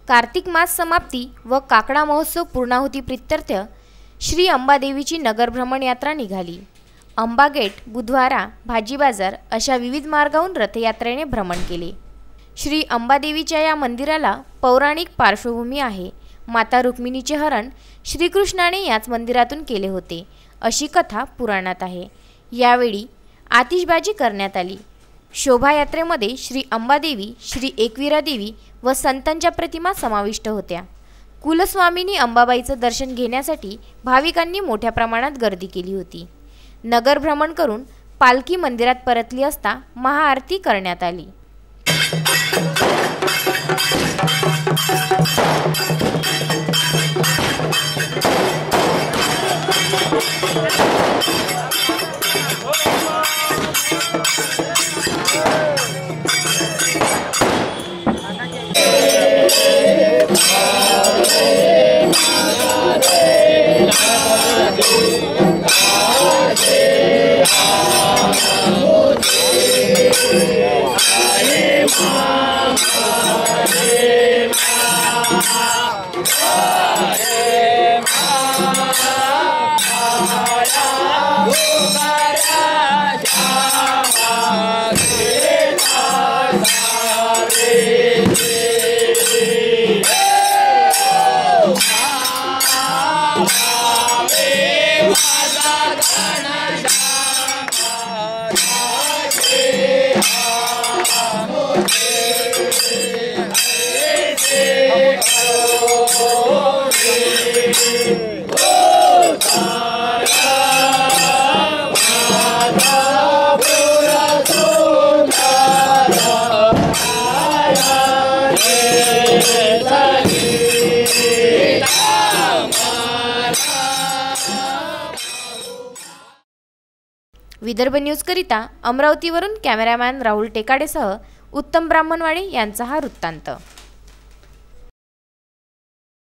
कार्तिक मास समाप्ती व काकडा महोत्सव पूर्णाहुती प्रित्यर्थ श्री अंबादेवीची नगर भ्रमण यात्रा निघाली। अंबा गेट, बुधवारा, भाजी बाजार अशा विविध मार्गावरून रथयात्रेने भ्रमण केले। श्री अंबादेवीच्या या मंदिराला पौराणिक पार्श्वभूमी आहे। माता रुक्मिणीचे हरण श्रीकृष्णाने याच मंदिरातून केले होते अशी कथा पुराणात आहे। यावेळी आतिषबाजी करण्यात आली। शोभायात्रेमध्ये श्री अंबादेवी, श्री एकविरा देवी व संतांच्या प्रतिमा समाविष्ट होत्या। कुलस्वामिनी अंबाबाईचं दर्शन घेण्यासाठी भाविकांनी मोठ्या प्रमाणात गर्दी केली होती। नगर भ्रमण करून पालखी मंदिरात परतली असता महाआरती करण्यात आली। विदर्भ न्यूज करिता अमरावतीवरून कॅमेरामॅन राहुल टेकाडेसह उत्तम ब्राह्मणवाडे यांचा हा वृत्तांत।